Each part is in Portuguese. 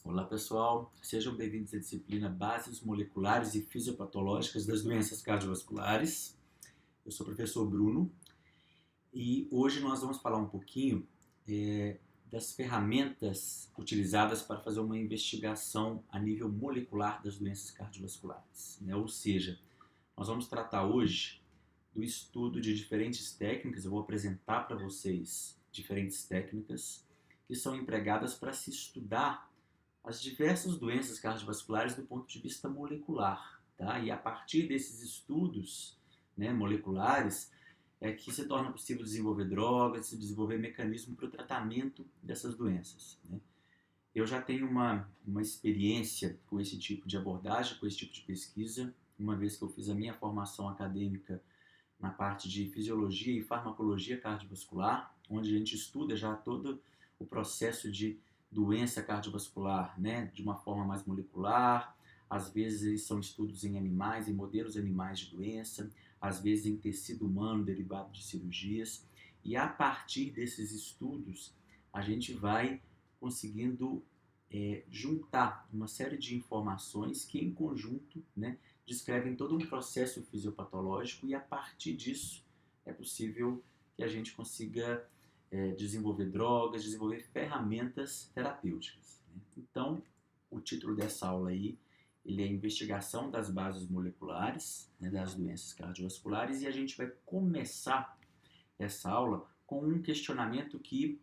Olá pessoal, sejam bem-vindos à disciplina Bases Moleculares e Fisiopatológicas das Doenças Cardiovasculares. Eu sou o professor Bruno e hoje nós vamos falar um pouquinho das ferramentas utilizadas para fazer uma investigação a nível molecular das doenças cardiovasculares, né? Ou seja, nós vamos tratar hoje do estudo de diferentes técnicas. Eu vou apresentar para vocês diferentes técnicas que são empregadas para se estudar as diversas doenças cardiovasculares do ponto de vista molecular, tá? E a partir desses estudos, né, moleculares é que se torna possível desenvolver drogas, desenvolver mecanismos para o tratamento dessas doenças, né? Eu já tenho uma experiência com esse tipo de abordagem, com esse tipo de pesquisa, uma vez que eu fiz a minha formação acadêmica na parte de fisiologia e farmacologia cardiovascular, onde a gente estuda já todo o processo de doença cardiovascular, né, de uma forma mais molecular. Às vezes são estudos em animais, em modelos animais de doença, às vezes em tecido humano derivado de cirurgias. E a partir desses estudos, a gente vai conseguindo juntar uma série de informações que em conjunto, né, descrevem todo um processo fisiopatológico, e a partir disso é possível que a gente consiga desenvolver drogas, desenvolver ferramentas terapêuticas, né? Então, o título dessa aula aí, ele é Investigação das Bases Moleculares, né, das Doenças Cardiovasculares, e a gente vai começar essa aula com um questionamento que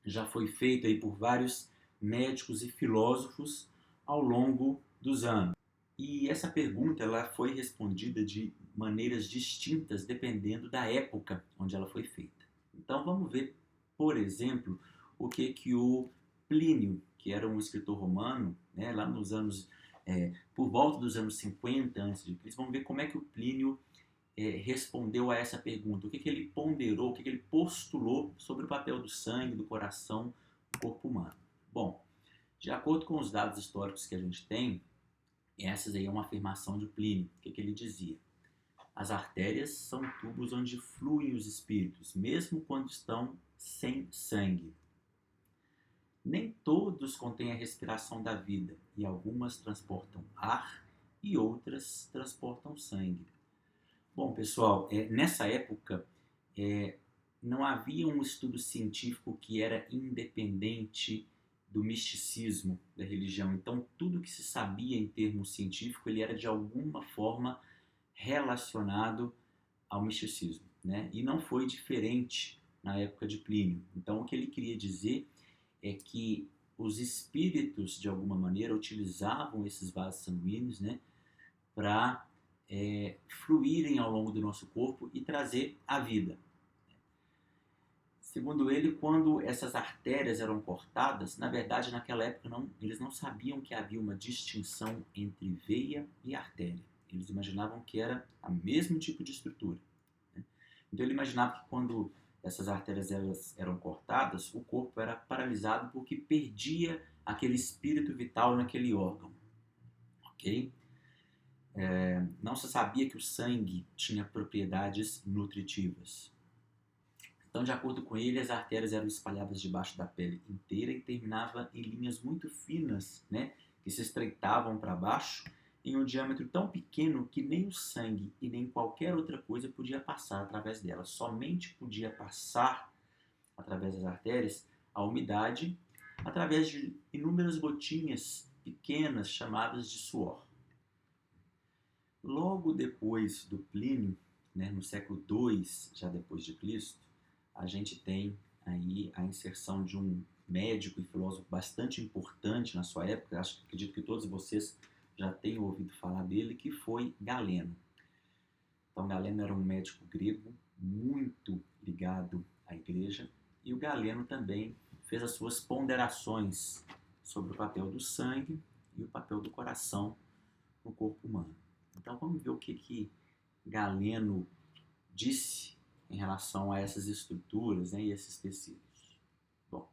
já foi feito aí por vários médicos e filósofos ao longo dos anos. E essa pergunta ela foi respondida de maneiras distintas dependendo da época onde ela foi feita. Então vamos ver, por exemplo, o que o Plínio, que era um escritor romano, né, lá nos anos, por volta dos anos 50 a.C., vamos ver como é que o Plínio respondeu a essa pergunta, o que ele ponderou, o que ele postulou sobre o papel do sangue, do coração, no corpo humano. Bom, de acordo com os dados históricos que a gente tem, essa aí é uma afirmação de Plínio. O que ele dizia? As artérias são tubos onde fluem os espíritos, mesmo quando estão sem sangue. Nem todos contêm a respiração da vida, e algumas transportam ar e outras transportam sangue. Bom, pessoal, nessa época não havia um estudo científico que era independente do misticismo da religião. Então, tudo que se sabia em termos científicos, ele era de alguma forma relacionado ao misticismo, né? E não foi diferente na época de Plínio. Então, o que ele queria dizer é que os espíritos, de alguma maneira, utilizavam esses vasos sanguíneos, né, para fluírem ao longo do nosso corpo e trazer a vida. Segundo ele, quando essas artérias eram cortadas, na verdade, naquela época, eles não sabiam que havia uma distinção entre veia e artéria. Eles imaginavam que era o mesmo tipo de estrutura, né? Então, ele imaginava que quando essas artérias eram cortadas, o corpo era paralisado porque perdia aquele espírito vital naquele órgão. Ok? Não se sabia que o sangue tinha propriedades nutritivas. Então, de acordo com ele, as artérias eram espalhadas debaixo da pele inteira e terminavam em linhas muito finas, né, que se estreitavam para baixo em um diâmetro tão pequeno que nem o sangue e nem qualquer outra coisa podia passar através delas. Somente podia passar através das artérias a umidade através de inúmeras gotinhas pequenas chamadas de suor. Logo depois do Plínio, né, no século II, já depois de Cristo, a gente tem aí a inserção de um médico e filósofo bastante importante na sua época, acredito que todos vocês já tenham ouvido falar dele, que foi Galeno. Então, Galeno era um médico grego muito ligado à igreja, e o Galeno também fez as suas ponderações sobre o papel do sangue e o papel do coração no corpo humano. Então, vamos ver o que Galeno disse em relação a essas estruturas, né, e esses tecidos. Bom,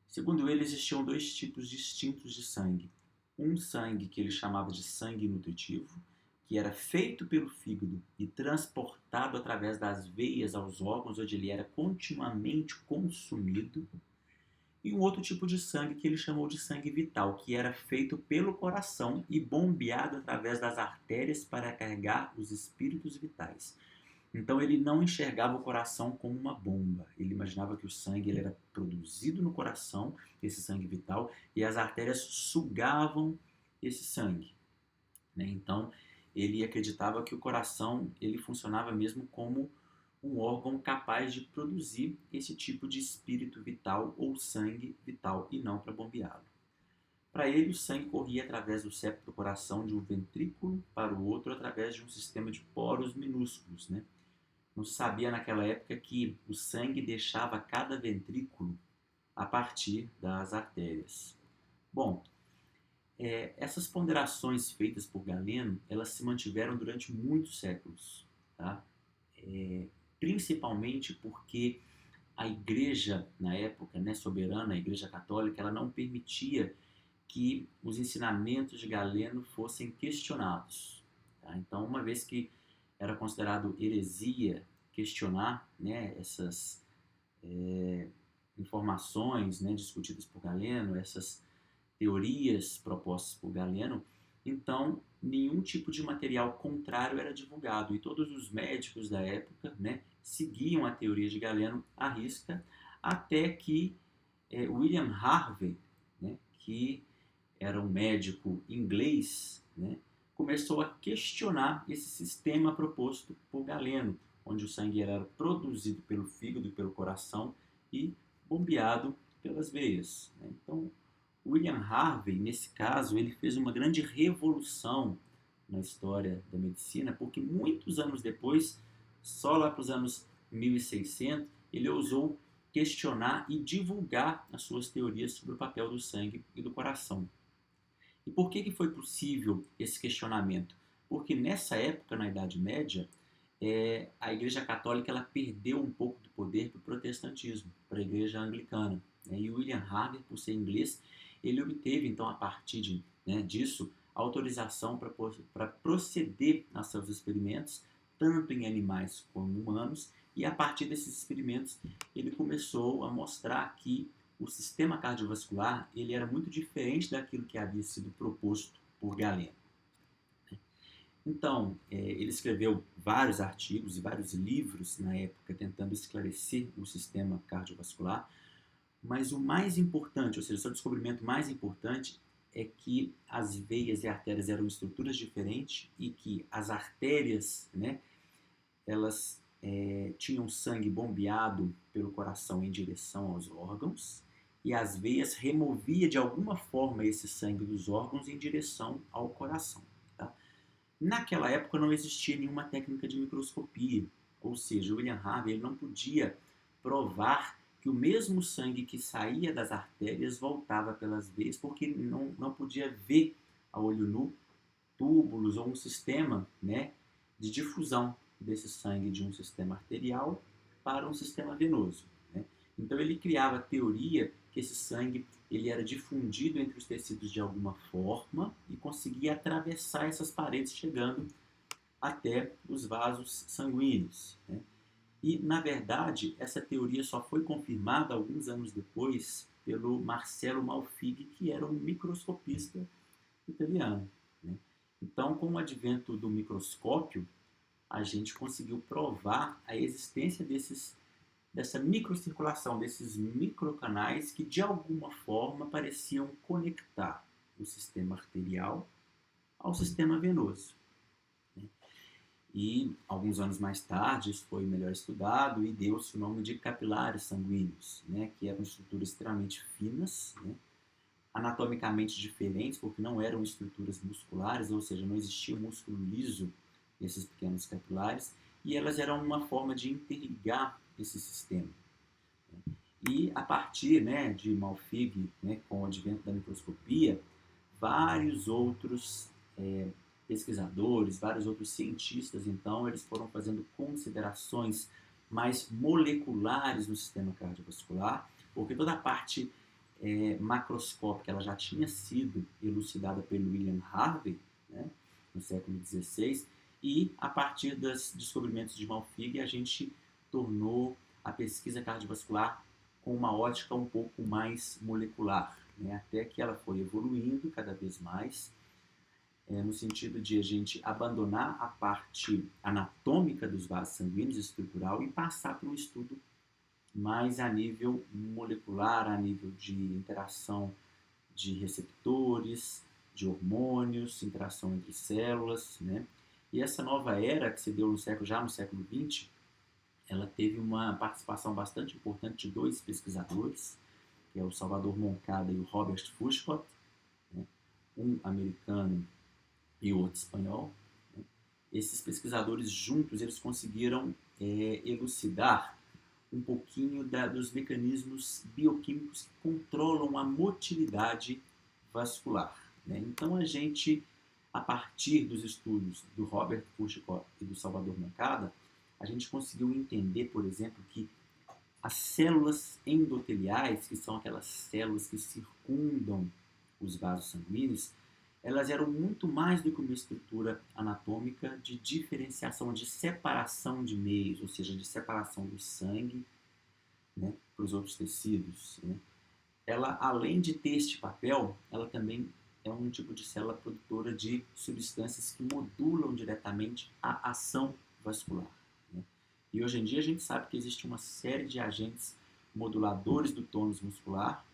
segundo ele, existiam dois tipos distintos de sangue. Um sangue que ele chamava de sangue nutritivo, que era feito pelo fígado e transportado através das veias aos órgãos, onde ele era continuamente consumido. e um outro tipo de sangue que ele chamou de sangue vital, que era feito pelo coração e bombeado através das artérias para carregar os espíritos vitais. Então ele não enxergava o coração como uma bomba. Ele imaginava que o sangue ele era produzido no coração, esse sangue vital, e as artérias sugavam esse sangue, né? Então ele acreditava que o coração ele funcionava mesmo como um órgão capaz de produzir esse tipo de espírito vital ou sangue vital e não para bombeá-lo. Para ele, o sangue corria através do septo do coração de um ventrículo para o outro através de um sistema de poros minúsculos, né? Não se sabia naquela época que o sangue deixava cada ventrículo a partir das artérias. Bom, essas ponderações feitas por Galeno, elas se mantiveram durante muitos séculos, tá? Principalmente porque a igreja, na época, né, soberana, a igreja católica, ela não permitia que os ensinamentos de Galeno fossem questionados. Tá? Então, uma vez que era considerado heresia questionar, né, essas informações, né, discutidas por Galeno, essas teorias propostas por Galeno, então nenhum tipo de material contrário era divulgado e todos os médicos da época, né, seguiam a teoria de Galeno à risca, até que William Harvey, né, que era um médico inglês, né, começou a questionar esse sistema proposto por Galeno, onde o sangue era produzido pelo fígado e pelo coração e bombeado pelas veias, né? Então, William Harvey, nesse caso, ele fez uma grande revolução na história da medicina, porque muitos anos depois, só lá para os anos 1600, ele ousou questionar e divulgar as suas teorias sobre o papel do sangue e do coração. E por que foi possível esse questionamento? Porque nessa época, na Idade Média, a Igreja Católica ela perdeu um pouco do poder para o protestantismo, para a Igreja Anglicana, né? E William Harvey, por ser inglês, ele obteve, então, a partir disso, autorização para proceder a seus experimentos, tanto em animais como humanos, e a partir desses experimentos ele começou a mostrar que o sistema cardiovascular ele era muito diferente daquilo que havia sido proposto por Galeno. Então, ele escreveu vários artigos e vários livros na época tentando esclarecer o sistema cardiovascular, mas o mais importante, ou seja, o seu descobrimento mais importante é que as veias e artérias eram estruturas diferentes e que as artérias, né, elas tinham sangue bombeado pelo coração em direção aos órgãos e as veias removia de alguma forma esse sangue dos órgãos em direção ao coração. Tá? Naquela época não existia nenhuma técnica de microscopia, ou seja, William Harvey ele não podia provar que o mesmo sangue que saía das artérias voltava pelas veias, porque não podia ver a olho nu túbulos ou um sistema, né, de difusão desse sangue de um sistema arterial para um sistema venoso, né? Então ele criava a teoria que esse sangue ele era difundido entre os tecidos de alguma forma e conseguia atravessar essas paredes chegando até os vasos sanguíneos, né? E, na verdade, essa teoria só foi confirmada alguns anos depois pelo Marcello Malfighi, que era um microscopista italiano, né? Então, com o advento do microscópio, a gente conseguiu provar a existência dessa microcirculação, desses microcanais que, de alguma forma, pareciam conectar o sistema arterial ao sistema venoso. E, alguns anos mais tarde, isso foi melhor estudado e deu-se o nome de capilares sanguíneos, né, que eram estruturas extremamente finas, né, anatomicamente diferentes, porque não eram estruturas musculares, ou seja, não existia músculo liso nesses pequenos capilares, e elas eram uma forma de interligar esse sistema. E a partir, né, de Malfighi, né, com o advento da microscopia, vários outros pesquisadores, vários outros cientistas, então, eles foram fazendo considerações mais moleculares no sistema cardiovascular, porque toda a parte macroscópica ela já tinha sido elucidada pelo William Harvey, né, no século XVI, e a partir dos descobrimentos de Malfighi a gente tornou a pesquisa cardiovascular com uma ótica um pouco mais molecular, né? Até que ela foi evoluindo cada vez mais, no sentido de a gente abandonar a parte anatômica dos vasos sanguíneos, estrutural, e passar para um estudo mais a nível molecular, a nível de interação de receptores, de hormônios, interação entre células, né? E essa nova era que se deu já no século XX, ela teve uma participação bastante importante de dois pesquisadores, que é o Salvador Moncada e o Robert Fouchot, né? Um americano e o outro espanhol. Né? Esses pesquisadores juntos eles conseguiram elucidar um pouquinho dos mecanismos bioquímicos que controlam a motilidade vascular. Né? Então a gente, a partir dos estudos do Robert Fouchot e do Salvador Moncada, a gente conseguiu entender, por exemplo, que as células endoteliais, que são aquelas células que circundam os vasos sanguíneos, elas eram muito mais do que uma estrutura anatômica de diferenciação, de separação de meios, ou seja, de separação do sangue, né, para os outros tecidos. Né? Ela, além de ter este papel, ela também é um tipo de célula produtora de substâncias que modulam diretamente a ação vascular. Né? E hoje em dia a gente sabe que existe uma série de agentes moduladores do tônus muscular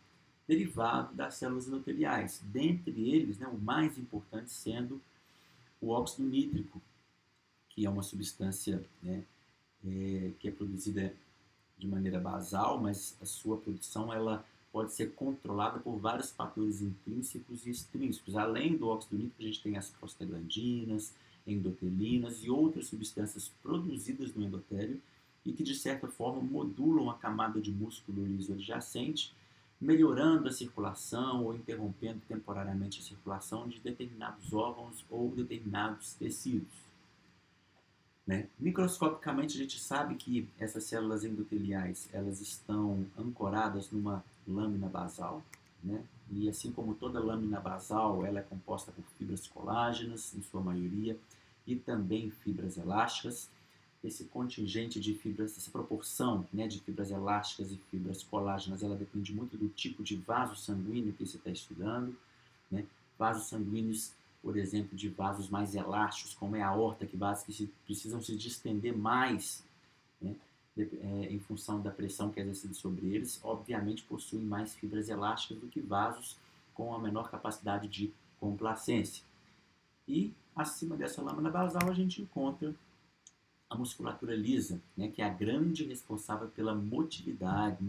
derivado das células endoteliais. Dentre eles, né, o mais importante sendo o óxido nítrico, que é uma substância, né, que é produzida de maneira basal, mas a sua produção ela pode ser controlada por vários fatores intrínsecos e extrínsecos. Além do óxido nítrico, a gente tem as prostaglandinas, endotelinas e outras substâncias produzidas no endotélio e que, de certa forma, modulam a camada de músculo liso adjacente, melhorando a circulação ou interrompendo temporariamente a circulação de determinados órgãos ou determinados tecidos. Né? Microscopicamente, a gente sabe que essas células endoteliais elas estão ancoradas numa lâmina basal, né? E assim como toda lâmina basal, ela é composta por fibras colágenas, em sua maioria, e também fibras elásticas. Esse contingente de fibras, essa proporção, né, de fibras elásticas e fibras colágenas, ela depende muito do tipo de vaso sanguíneo que você está estudando. Né? Vasos sanguíneos, por exemplo, de vasos mais elásticos, como é a aorta, que vasos que precisam se distender mais, né, em função da pressão que é exercida sobre eles, obviamente possuem mais fibras elásticas do que vasos com a menor capacidade de complacência. E acima dessa lâmina basal a gente encontra a musculatura lisa, né, que é a grande responsável pela motilidade,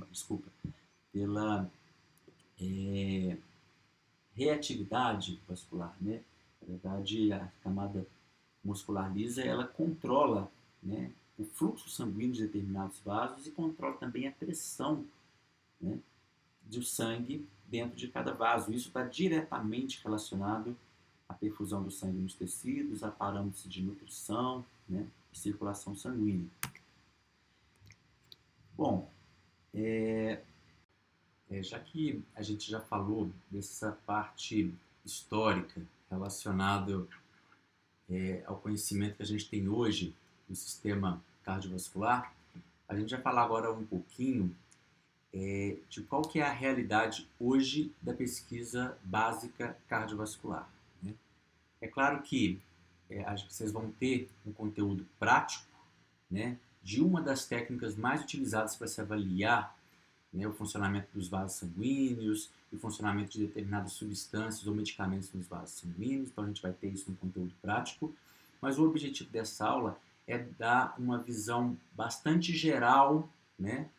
pela reatividade vascular, né? Na verdade, a camada muscular lisa, ela controla, né, o fluxo sanguíneo de determinados vasos e controla também a pressão, né, do sangue dentro de cada vaso. Isso está diretamente relacionado à perfusão do sangue nos tecidos, a parâmetros de nutrição, né, e circulação sanguínea. Bom, já que a gente já falou dessa parte histórica relacionada ao conhecimento que a gente tem hoje do sistema cardiovascular, a gente vai falar agora um pouquinho de qual que é a realidade hoje da pesquisa básica cardiovascular. Né? É claro que acho que vocês vão ter um conteúdo prático, né, de uma das técnicas mais utilizadas para se avaliar, né, o funcionamento dos vasos sanguíneos e o funcionamento de determinadas substâncias ou medicamentos nos vasos sanguíneos. Então a gente vai ter isso no conteúdo prático, mas o objetivo dessa aula é dar uma visão bastante geral, né,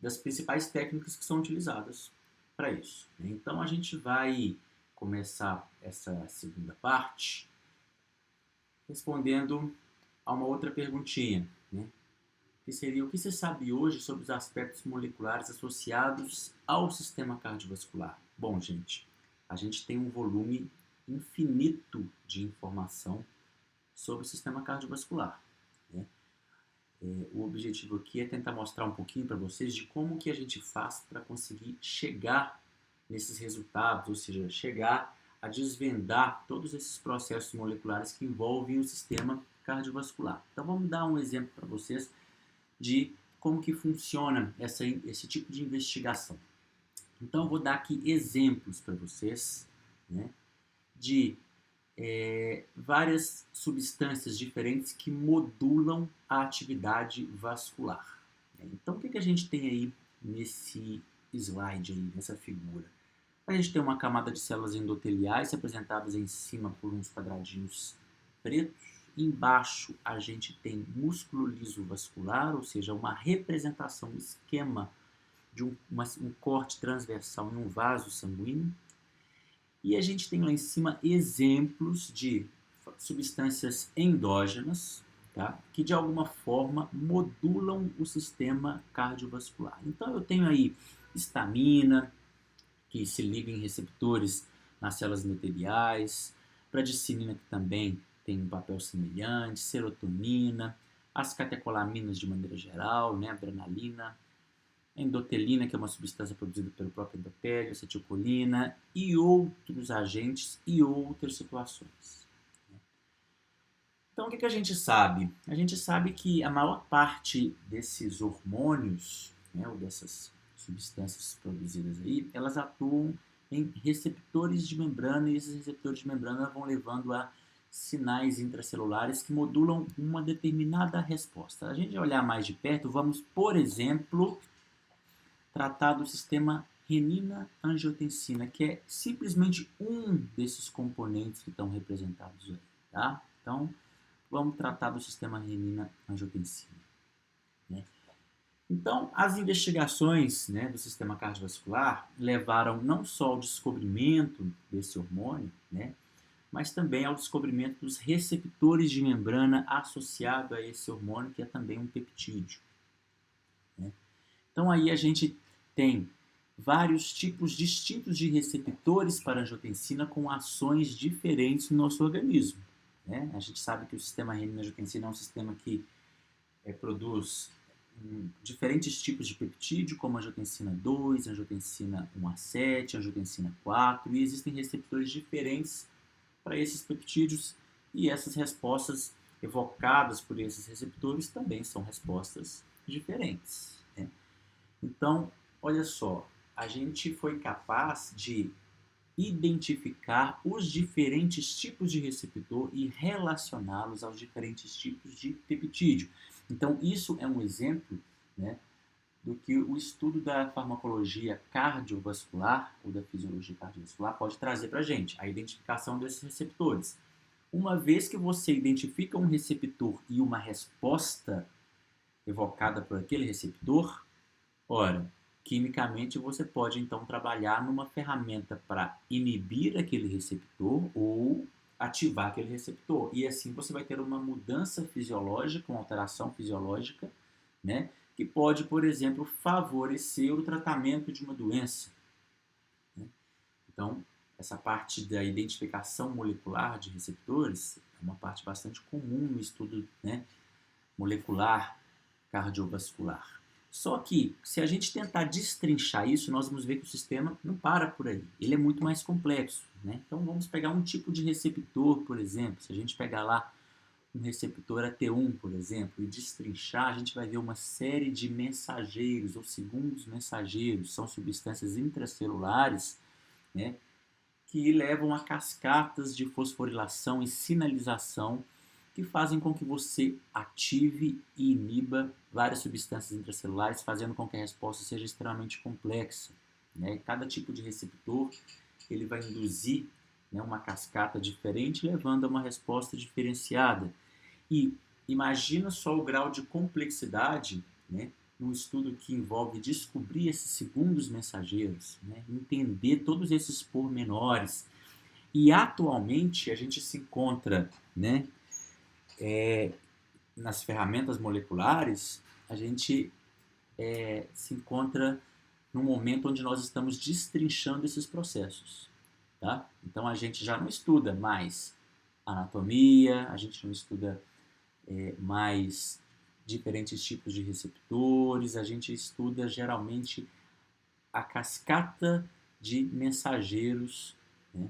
das principais técnicas que são utilizadas para isso. Então a gente vai começar essa segunda parte respondendo a uma outra perguntinha, né? Que seria: o que se sabe hoje sobre os aspectos moleculares associados ao sistema cardiovascular? Bom, gente, a gente tem um volume infinito de informação sobre o sistema cardiovascular. Né? O objetivo aqui é tentar mostrar um pouquinho para vocês de como que a gente faz para conseguir chegar nesses resultados, ou seja, chegar a desvendar todos esses processos moleculares que envolvem o sistema cardiovascular. Então vamos dar um exemplo para vocês de como que funciona esse tipo de investigação. Então, eu vou dar aqui exemplos para vocês, né, de várias substâncias diferentes que modulam a atividade vascular. Então, o que a gente tem aí nesse slide, aí, nessa figura? A gente tem uma camada de células endoteliais representadas em cima por uns quadradinhos pretos. Embaixo a gente tem músculo liso vascular, ou seja, uma representação, um esquema de um corte transversal em um vaso sanguíneo. E a gente tem lá em cima exemplos de substâncias endógenas, tá, que de alguma forma modulam o sistema cardiovascular. Então eu tenho aí histamina, que se liga em receptores nas células endoteliais, pradicinina, que também tem um papel semelhante, serotonina, as catecolaminas de maneira geral, né, adrenalina, endotelina, que é uma substância produzida pelo próprio endotélio, acetilcolina e outros agentes e outras situações. Então, o que a gente sabe? A gente sabe que a maior parte desses hormônios, né, ou dessas substâncias produzidas aí, elas atuam em receptores de membrana e esses receptores de membrana vão levando a sinais intracelulares que modulam uma determinada resposta. A gente vai olhar mais de perto, vamos, por exemplo, tratar do sistema renina-angiotensina, que é simplesmente um desses componentes que estão representados aí, tá? Então, vamos tratar do sistema renina-angiotensina, né? Então, as investigações, né, do sistema cardiovascular levaram não só ao descobrimento desse hormônio, né, mas também ao descobrimento dos receptores de membrana associado a esse hormônio, que é também um peptídeo, né? Então, aí a gente tem vários tipos distintos de receptores para angiotensina com ações diferentes no nosso organismo, né? A gente sabe que o sistema renina-angiotensina é um sistema que produz diferentes tipos de peptídeo, como angiotensina 2, angiotensina 1A7, angiotensina 4, e existem receptores diferentes para esses peptídeos, e essas respostas evocadas por esses receptores também são respostas diferentes, né? Então, olha só, a gente foi capaz de identificar os diferentes tipos de receptor e relacioná-los aos diferentes tipos de peptídeo. Então, isso é um exemplo, né, do que o estudo da farmacologia cardiovascular ou da fisiologia cardiovascular pode trazer para a gente, a identificação desses receptores. Uma vez que você identifica um receptor e uma resposta evocada por aquele receptor, ora, quimicamente você pode então trabalhar numa ferramenta para inibir aquele receptor ou ativar aquele receptor. E assim você vai ter uma mudança fisiológica, uma alteração fisiológica, né, que pode, por exemplo, favorecer o tratamento de uma doença, né? Então, essa parte da identificação molecular de receptores é uma parte bastante comum no estudo, né, molecular cardiovascular. Só que, se a gente tentar destrinchar isso, nós vamos ver que o sistema não para por aí. Ele é muito mais complexo, né? Então, vamos pegar um tipo de receptor, por exemplo. Se a gente pegar lá um receptor AT1, por exemplo, e destrinchar, a gente vai ver uma série de mensageiros ou segundos mensageiros. São substâncias intracelulares, né, que levam a cascatas de fosforilação e sinalização que fazem com que você ative e iniba várias substâncias intracelulares, fazendo com que a resposta seja extremamente complexa, né? Cada tipo de receptor ele vai induzir, né, uma cascata diferente, levando a uma resposta diferenciada. E imagina só o grau de complexidade, né, num estudo que envolve descobrir esses segundos mensageiros, né, entender todos esses pormenores. E atualmente a gente se encontra, né, nas ferramentas moleculares, a gente se encontra num momento onde nós estamos destrinchando esses processos, tá? Então a gente já não estuda mais anatomia, a gente não estuda mais diferentes tipos de receptores, a gente estuda geralmente a cascata de mensageiros, né,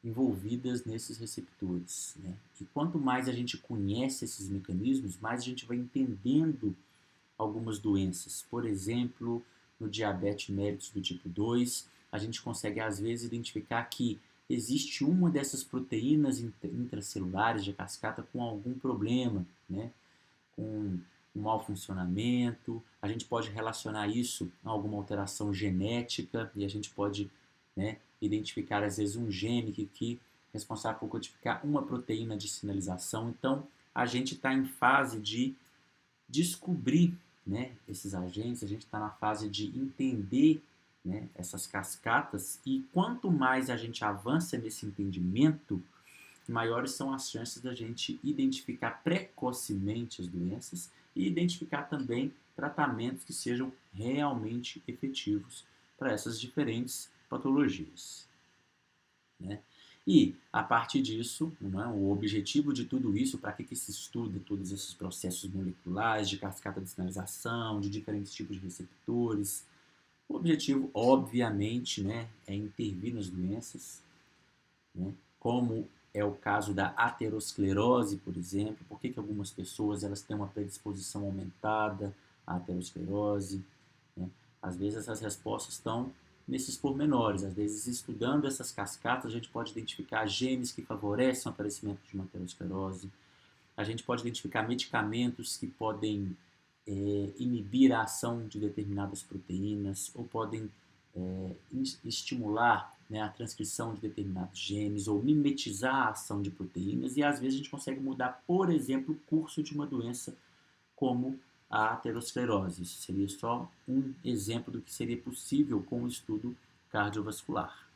envolvidas nesses receptores, né? E quanto mais a gente conhece esses mecanismos, mais a gente vai entendendo algumas doenças. Por exemplo, no diabetes mellitus do tipo 2, a gente consegue às vezes identificar que existe uma dessas proteínas intracelulares de cascata com algum problema, né? Com um mau funcionamento. A gente pode relacionar isso a alguma alteração genética e a gente pode, né, identificar às vezes um gene que é responsável por codificar uma proteína de sinalização. Então, a gente está em fase de descobrir, né, esses agentes, a gente está na fase de entender, né, essas cascatas, e quanto mais a gente avança nesse entendimento, maiores são as chances da gente identificar precocemente as doenças e identificar também tratamentos que sejam realmente efetivos para essas diferentes patologias, né? E, a partir disso, né, o objetivo de tudo isso, para que se estuda todos esses processos moleculares de cascata de sinalização, de diferentes tipos de receptores, o objetivo, obviamente, né, é intervir nas doenças, né, como é o caso da aterosclerose, por exemplo. Por que algumas pessoas elas têm uma predisposição aumentada à aterosclerose, né? Às vezes essas respostas estão nesses pormenores. Às vezes, estudando essas cascatas, a gente pode identificar genes que favorecem o aparecimento de uma aterosclerose. A gente pode identificar medicamentos que podem inibir a ação de determinadas proteínas ou podem estimular, né, a transcrição de determinados genes ou mimetizar a ação de proteínas, e às vezes a gente consegue mudar, por exemplo, o curso de uma doença como a aterosclerose. Isso seria só um exemplo do que seria possível com o estudo cardiovascular.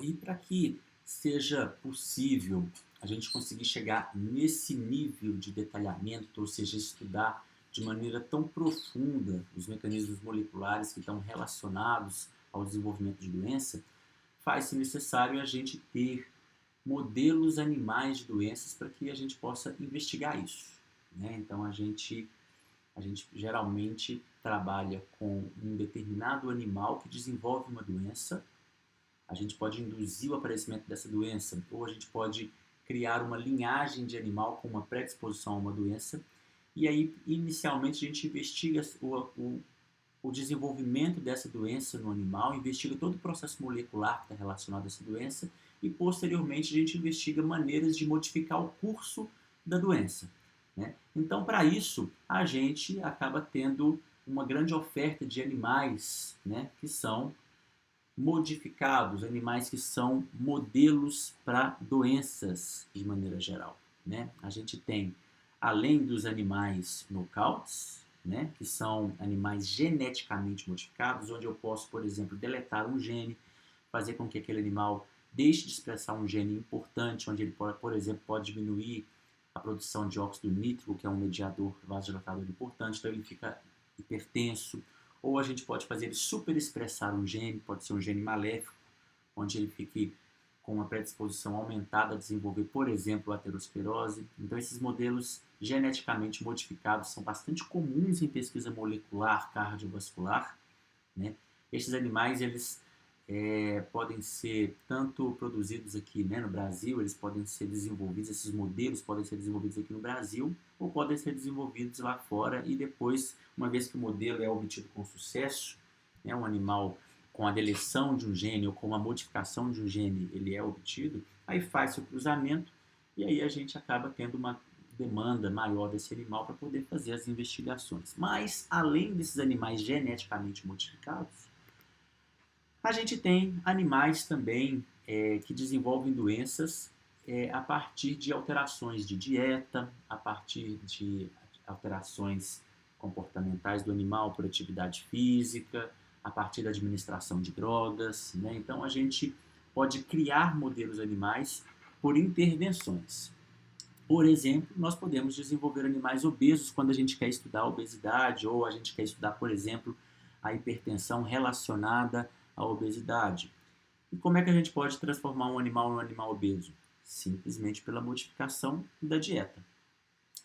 E para que seja possível a gente conseguir chegar nesse nível de detalhamento, ou seja, estudar de maneira tão profunda os mecanismos moleculares que estão relacionados ao desenvolvimento de doença, faz-se necessário a gente ter modelos animais de doenças para que a gente possa investigar isso, né? Então, a gente geralmente trabalha com um determinado animal que desenvolve uma doença. A gente pode induzir o aparecimento dessa doença, ou a gente pode criar uma linhagem de animal com uma predisposição a uma doença. E aí, inicialmente, a gente investiga o desenvolvimento dessa doença no animal, investiga todo o processo molecular que está relacionado a essa doença e, posteriormente, a gente investiga maneiras de modificar o curso da doença, né? Então, para isso, a gente acaba tendo uma grande oferta de animais, né, que são modificados, animais que são modelos para doenças de maneira geral, né? A gente tem, além dos animais knockouts, né, que são animais geneticamente modificados, onde eu posso, por exemplo, deletar um gene, fazer com que aquele animal deixe de expressar um gene importante, onde ele, por exemplo, pode diminuir a produção de óxido nítrico, que é um mediador vasodilatador importante, então ele fica hipertenso. Ou a gente pode fazer ele superexpressar um gene, pode ser um gene maléfico, onde ele fique com uma predisposição aumentada a desenvolver, por exemplo, a aterosclerose. Então, esses modelos geneticamente modificados são bastante comuns em pesquisa molecular cardiovascular, né? Esses animais, eles podem ser tanto produzidos aqui, né, no Brasil, eles podem ser desenvolvidos, esses modelos podem ser desenvolvidos aqui no Brasil, ou podem ser desenvolvidos lá fora, e depois, uma vez que o modelo é obtido com sucesso, né, um animal com a deleção de um gene ou com a modificação de um gene, ele é obtido, aí faz-se o cruzamento, e aí a gente acaba tendo uma demanda maior desse animal para poder fazer as investigações. Mas, além desses animais geneticamente modificados, a gente tem animais também que desenvolvem doenças a partir de alterações de dieta, a partir de alterações comportamentais do animal por atividade física, a partir da administração de drogas, né? Então, a gente pode criar modelos animais por intervenções. Por exemplo, nós podemos desenvolver animais obesos quando a gente quer estudar a obesidade, ou a gente quer estudar, por exemplo, a hipertensão relacionada à obesidade. E como é que a gente pode transformar um animal em um animal obeso? Simplesmente pela modificação da dieta,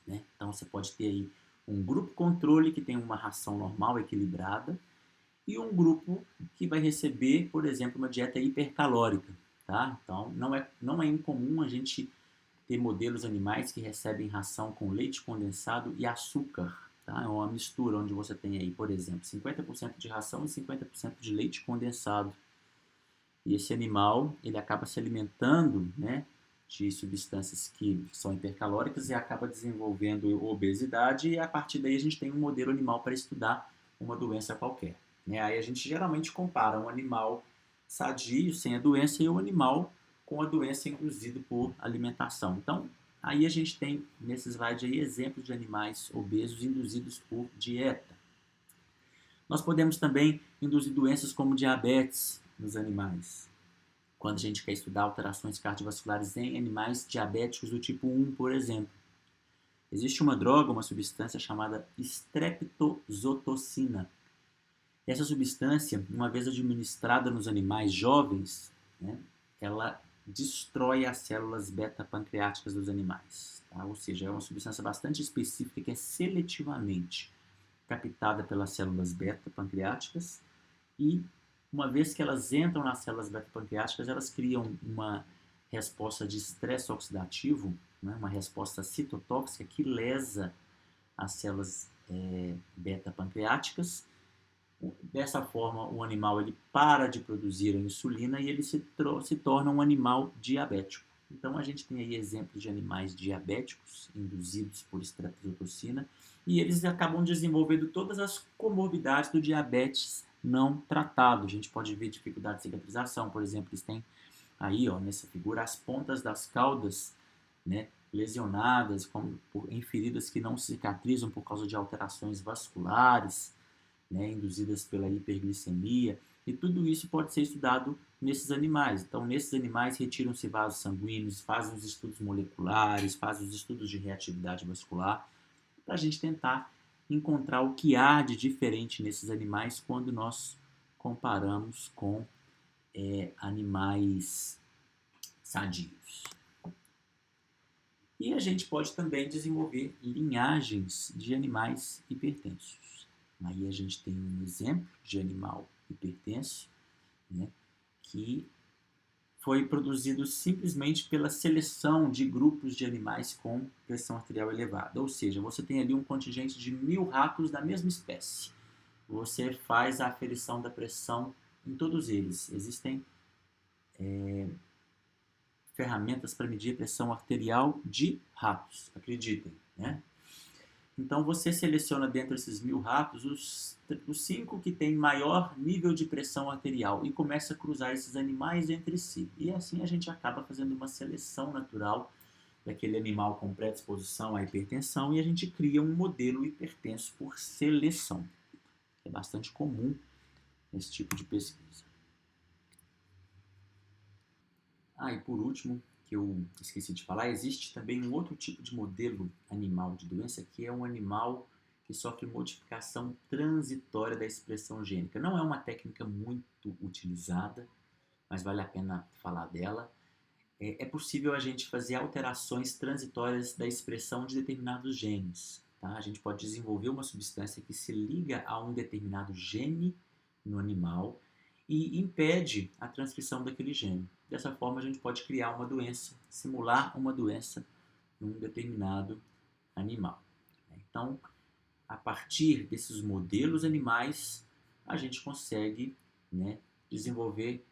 né? Então, você pode ter aí um grupo controle que tem uma ração normal, equilibrada, e um grupo que vai receber, por exemplo, uma dieta hipercalórica, tá? Então, não é incomum a gente ter modelos animais que recebem ração com leite condensado e açúcar, tá? É uma mistura onde você tem aí, por exemplo, 50% de ração e 50% de leite condensado. E esse animal, ele acaba se alimentando, né, de substâncias que são hipercalóricas e acaba desenvolvendo obesidade, e a partir daí a gente tem um modelo animal para estudar uma doença qualquer, né? Aí a gente geralmente compara um animal sadio, sem a doença, e o animal com a doença induzido por alimentação. Então, aí a gente tem, nesse slide aí, exemplos de animais obesos induzidos por dieta. Nós podemos também induzir doenças como diabetes nos animais, quando a gente quer estudar alterações cardiovasculares em animais diabéticos do tipo 1, por exemplo. Existe uma droga, uma substância chamada streptozotocina. Essa substância, uma vez administrada nos animais jovens, né, ela destrói as células beta-pancreáticas dos animais. Tá? Ou seja, é uma substância bastante específica que é seletivamente captada pelas células beta-pancreáticas e, uma vez que elas entram nas células beta-pancreáticas, elas criam uma resposta de estresse oxidativo, né, uma resposta citotóxica que lesa as células beta-pancreáticas. Dessa forma, o animal ele para de produzir a insulina e ele se torna um animal diabético. Então, a gente tem aí exemplos de animais diabéticos induzidos por streptozotocina e eles acabam desenvolvendo todas as comorbidades do diabetes não tratado. A gente pode ver dificuldade de cicatrização, por exemplo, eles têm aí, ó, nessa figura, as pontas das caudas, né, lesionadas em feridas que não cicatrizam por causa de alterações vasculares, né, induzidas pela hiperglicemia, e tudo isso pode ser estudado nesses animais. Então, nesses animais, retiram-se vasos sanguíneos, fazem os estudos moleculares, fazem os estudos de reatividade vascular, para a gente tentar encontrar o que há de diferente nesses animais quando nós comparamos com animais sadios. E a gente pode também desenvolver linhagens de animais hipertensos. Aí a gente tem um exemplo de animal hipertenso, né, que foi produzido simplesmente pela seleção de grupos de animais com pressão arterial elevada. Ou seja, você tem ali um contingente de 1000 ratos da mesma espécie. Você faz a aferição da pressão em todos eles. Existem ferramentas para medir a pressão arterial de ratos, acreditem, né? Então você seleciona dentre esses 1000 ratos os 5 que têm maior nível de pressão arterial e começa a cruzar esses animais entre si. E assim a gente acaba fazendo uma seleção natural daquele animal com predisposição à hipertensão e a gente cria um modelo hipertenso por seleção. É bastante comum esse tipo de pesquisa. E por último, que eu esqueci de falar, existe também um outro tipo de modelo animal de doença, que é um animal que sofre modificação transitória da expressão gênica. Não é uma técnica muito utilizada, mas vale a pena falar dela. É possível a gente fazer alterações transitórias da expressão de determinados genes. Tá? A gente pode desenvolver uma substância que se liga a um determinado gene no animal e impede a transcrição daquele gene. Dessa forma, a gente pode criar uma doença, simular uma doença num determinado animal. Então, a partir desses modelos animais, a gente consegue, né, desenvolver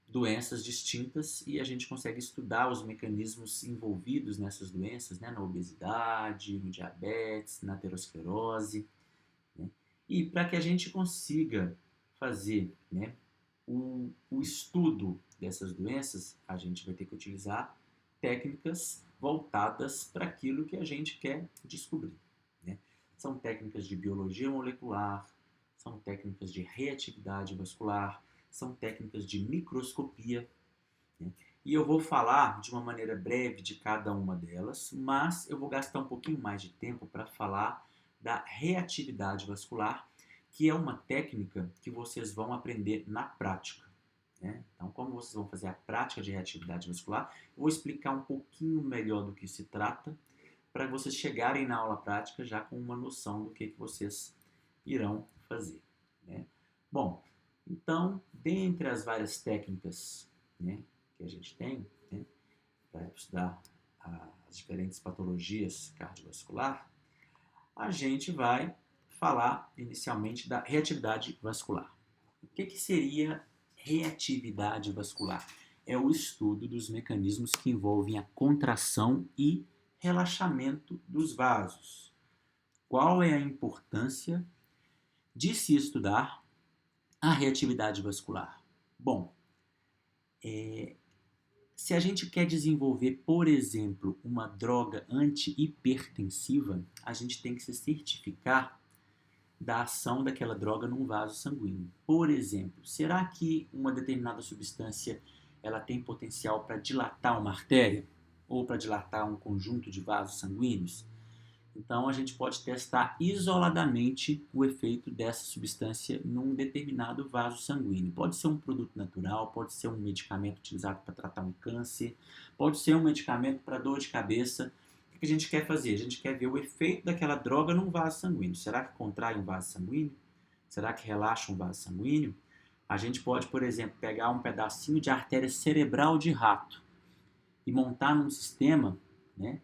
doenças distintas e a gente consegue estudar os mecanismos envolvidos nessas doenças, né, na obesidade, no diabetes, na aterosclerose, né? E para que a gente consiga fazer, né, o estudo dessas doenças, a gente vai ter que utilizar técnicas voltadas para aquilo que a gente quer descobrir, né? São técnicas de biologia molecular, são técnicas de reatividade vascular, são técnicas de microscopia, né? E eu vou falar de uma maneira breve de cada uma delas, mas eu vou gastar um pouquinho mais de tempo para falar da reatividade vascular, que é uma técnica que vocês vão aprender na prática, né? Então, como vocês vão fazer a prática de reatividade vascular, eu vou explicar um pouquinho melhor do que se trata, para vocês chegarem na aula prática já com uma noção do que vocês irão fazer, né? Bom, então, dentre as várias técnicas, né, que a gente tem, né, para estudar as diferentes patologias cardiovasculares, a gente vai falar inicialmente da reatividade vascular. O que seria reatividade vascular? É o estudo dos mecanismos que envolvem a contração e relaxamento dos vasos. Qual é a importância de se estudar a reatividade vascular? Bom, se a gente quer desenvolver, por exemplo, uma droga antihipertensiva, a gente tem que se certificar da ação daquela droga num vaso sanguíneo. Por exemplo, será que uma determinada substância ela tem potencial para dilatar uma artéria ou para dilatar um conjunto de vasos sanguíneos? Então, a gente pode testar isoladamente o efeito dessa substância num determinado vaso sanguíneo. Pode ser um produto natural, pode ser um medicamento utilizado para tratar um câncer, pode ser um medicamento para dor de cabeça. O que a gente quer fazer? A gente quer ver o efeito daquela droga num vaso sanguíneo. Será que contrai um vaso sanguíneo? Será que relaxa um vaso sanguíneo? A gente pode, por exemplo, pegar um pedacinho de artéria cerebral de rato e montar num sistema, né,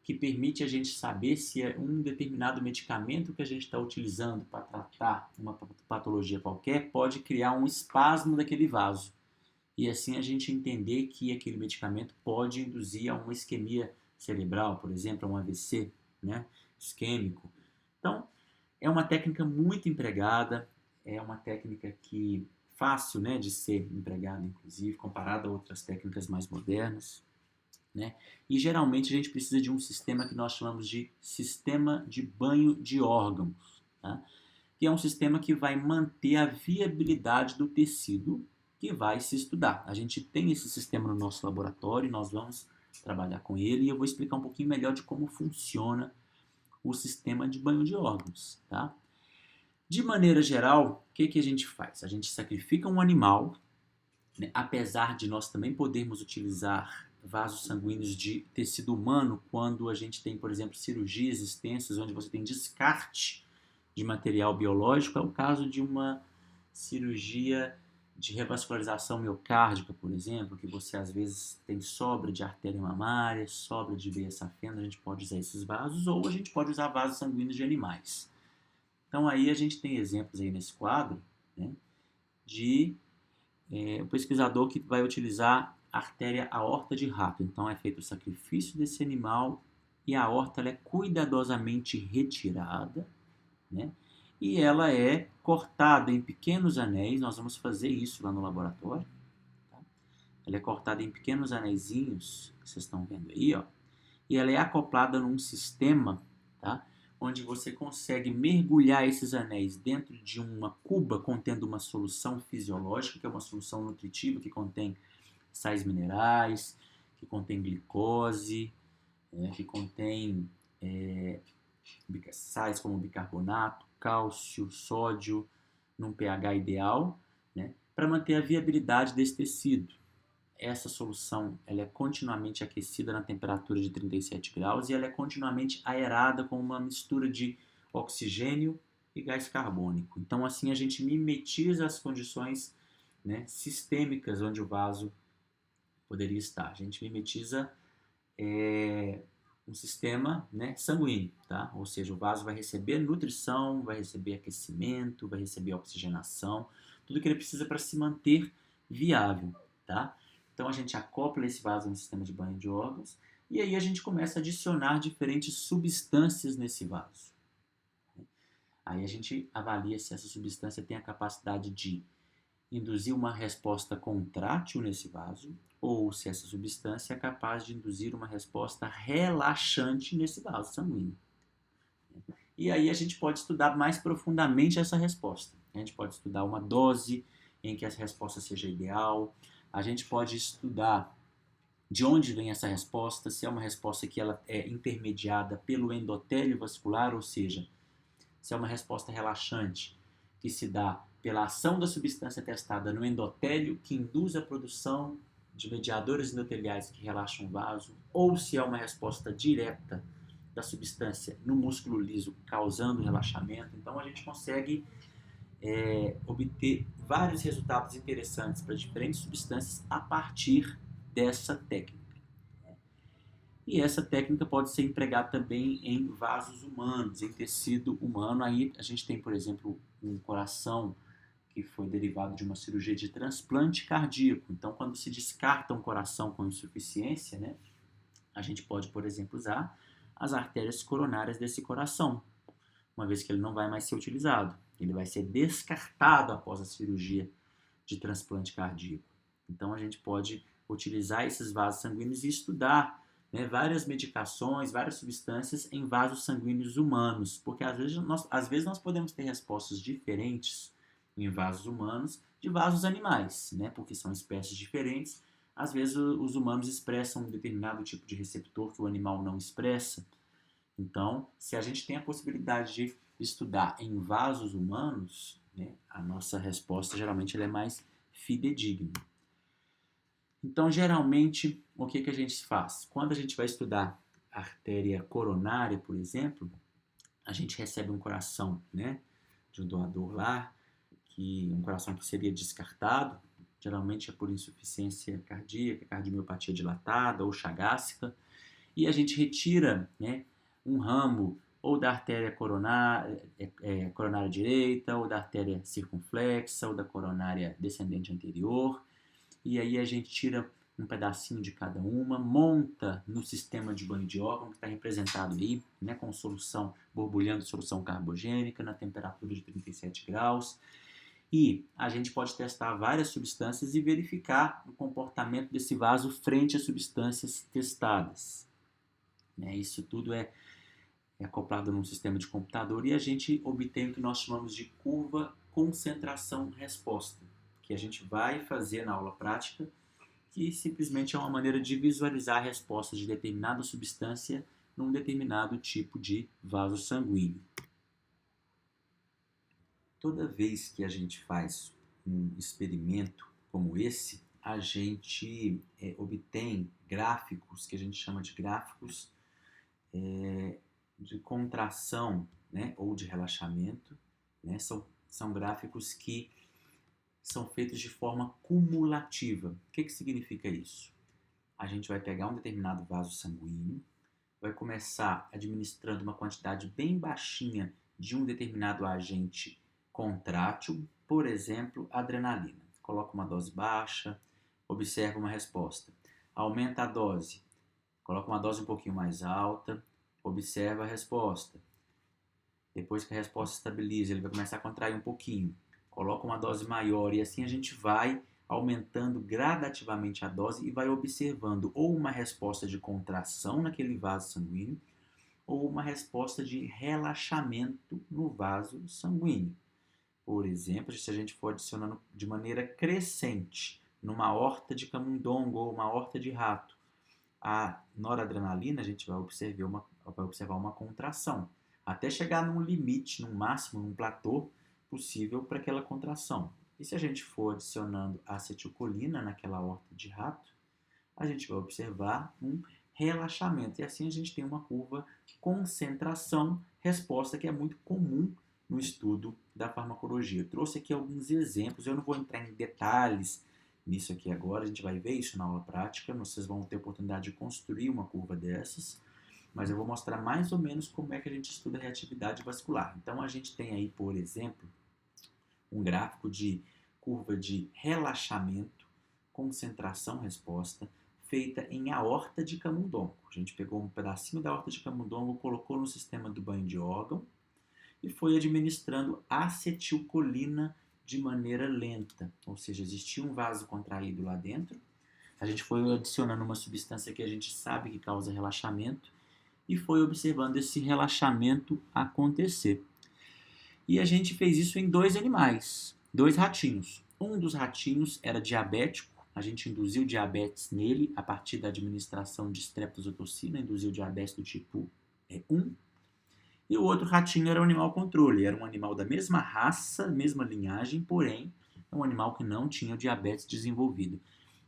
que permite a gente saber se é um determinado medicamento que a gente está utilizando para tratar uma patologia qualquer pode criar um espasmo daquele vaso. E assim a gente entender que aquele medicamento pode induzir a uma isquemia cerebral, por exemplo, a um AVC, né, isquêmico. Então, é uma técnica muito empregada, é uma técnica que fácil, né, de ser empregada, inclusive, comparada a outras técnicas mais modernas. Né? E geralmente a gente precisa de um sistema que nós chamamos de sistema de banho de órgãos, tá? Que é um sistema que vai manter a viabilidade do tecido que vai se estudar. A gente tem esse sistema no nosso laboratório, nós vamos trabalhar com ele e eu vou explicar um pouquinho melhor de como funciona o sistema de banho de órgãos. Tá? De maneira geral, o que a gente faz? A gente sacrifica um animal, né? Apesar de nós também podermos utilizar vasos sanguíneos de tecido humano quando a gente tem, por exemplo, cirurgias extensas onde você tem descarte de material biológico. É o caso de uma cirurgia de revascularização miocárdica, por exemplo, que você às vezes tem sobra de artéria mamária, sobra de veia safena, a gente pode usar esses vasos, ou a gente pode usar vasos sanguíneos de animais. Então aí a gente tem exemplos aí nesse quadro, né, de um pesquisador que vai utilizar artéria aorta de rato. Então é feito o sacrifício desse animal e a aorta ela é cuidadosamente retirada, né? E ela é cortada em pequenos anéis. Nós vamos fazer isso lá no laboratório. Tá? Ela é cortada em pequenos anéisinhos, que vocês estão vendo aí, ó. E ela é acoplada num sistema, tá? Onde você consegue mergulhar esses anéis dentro de uma cuba contendo uma solução fisiológica, que é uma solução nutritiva que contém sais minerais, que contém glicose, que contém sais como bicarbonato, cálcio, sódio, num pH ideal, né, para manter a viabilidade desse tecido. Essa solução ela é continuamente aquecida na temperatura de 37 graus e ela é continuamente aerada com uma mistura de oxigênio e gás carbônico. Então, assim, a gente mimetiza as condições, né, sistêmicas onde o vaso poderia estar. A gente mimetiza um sistema, né, sanguíneo, tá? Ou seja, o vaso vai receber nutrição, vai receber aquecimento, vai receber oxigenação, tudo que ele precisa para se manter viável, tá? Então a gente acopla esse vaso no sistema de banho de órgãos e aí a gente começa a adicionar diferentes substâncias nesse vaso. Aí a gente avalia se essa substância tem a capacidade de induzir uma resposta contrátil nesse vaso ou se essa substância é capaz de induzir uma resposta relaxante nesse vaso sanguíneo. E aí a gente pode estudar mais profundamente essa resposta. A gente pode estudar uma dose em que essa resposta seja ideal. A gente pode estudar de onde vem essa resposta, se é uma resposta que ela é intermediada pelo endotélio vascular, ou seja, se é uma resposta relaxante que se dá pela ação da substância testada no endotélio, que induz a produção de mediadores endoteliais que relaxam o vaso, ou se é uma resposta direta da substância no músculo liso, causando relaxamento. Então a gente consegue obter vários resultados interessantes para diferentes substâncias a partir dessa técnica. E essa técnica pode ser empregada também em vasos humanos, em tecido humano. Aí a gente tem, por exemplo, um coração que foi derivado de uma cirurgia de transplante cardíaco. Então, quando se descarta um coração com insuficiência, né, a gente pode, por exemplo, usar as artérias coronárias desse coração, uma vez que ele não vai mais ser utilizado. Ele vai ser descartado após a cirurgia de transplante cardíaco. Então, a gente pode utilizar esses vasos sanguíneos e estudar, né, várias medicações, várias substâncias em vasos sanguíneos humanos, porque às vezes nós podemos ter respostas diferentes em vasos humanos de vasos animais, né, porque são espécies diferentes. Às vezes os humanos expressam um determinado tipo de receptor que o animal não expressa. Então, se a gente tem a possibilidade de estudar em vasos humanos, né, a nossa resposta geralmente ela é mais fidedigna. Então, geralmente, o que a gente faz? Quando a gente vai estudar artéria coronária, por exemplo, a gente recebe um coração, né, de um doador lá, um coração que seria descartado, geralmente é por insuficiência cardíaca, cardiomiopatia dilatada ou chagásica, e a gente retira, né, um ramo ou da artéria coronária direita, ou da artéria circunflexa, ou da coronária descendente anterior, e aí a gente tira um pedacinho de cada uma, monta no sistema de banho de órgão, que está representado aí, né, com solução, borbulhando solução carbogênica na temperatura de 37 graus, e a gente pode testar várias substâncias e verificar o comportamento desse vaso frente às substâncias testadas. Isso tudo é acoplado num sistema de computador e a gente obtém o que nós chamamos de curva concentração-resposta, que a gente vai fazer na aula prática, que simplesmente é uma maneira de visualizar a resposta de determinada substância num determinado tipo de vaso sanguíneo. Toda vez que a gente faz um experimento como esse, a gente obtém gráficos, que a gente chama de gráficos de contração, né, ou de relaxamento, né, são gráficos que são feitos de forma cumulativa. O que significa isso? A gente vai pegar um determinado vaso sanguíneo, vai começar administrando uma quantidade bem baixinha de um determinado agente contrátil, por exemplo, adrenalina. Coloca uma dose baixa, observa uma resposta. Aumenta a dose, coloca uma dose um pouquinho mais alta, observa a resposta. Depois que a resposta estabiliza, ele vai começar a contrair um pouquinho. Coloca uma dose maior e assim a gente vai aumentando gradativamente a dose e vai observando ou uma resposta de contração naquele vaso sanguíneo ou uma resposta de relaxamento no vaso sanguíneo. Por exemplo, se a gente for adicionando de maneira crescente numa horta de camundongo ou uma horta de rato, a noradrenalina, a gente vai observar uma contração, até chegar num limite, num máximo, num platô possível para aquela contração. E se a gente for adicionando acetilcolina naquela horta de rato, a gente vai observar um relaxamento. E assim a gente tem uma curva concentração-resposta que é muito comum no estudo da farmacologia. Eu trouxe aqui alguns exemplos, eu não vou entrar em detalhes nisso aqui agora, a gente vai ver isso na aula prática, vocês vão ter a oportunidade de construir uma curva dessas, mas eu vou mostrar mais ou menos como é que a gente estuda a reatividade vascular. Então a gente tem aí, por exemplo, um gráfico de curva de relaxamento, concentração-resposta, feita em aorta de camundongo. A gente pegou um pedacinho da aorta de camundongo, colocou no sistema do banho de órgão e foi administrando acetilcolina de maneira lenta, ou seja, existia um vaso contraído lá dentro, a gente foi adicionando uma substância que a gente sabe que causa relaxamento e foi observando esse relaxamento acontecer. E a gente fez isso em 2 animais, 2 ratinhos. Um dos ratinhos era diabético, a gente induziu diabetes nele a partir da administração de streptozotocina, induziu diabetes do tipo 1. E o outro ratinho era um animal controle, era um animal da mesma raça, mesma linhagem, porém é um animal que não tinha o diabetes desenvolvido.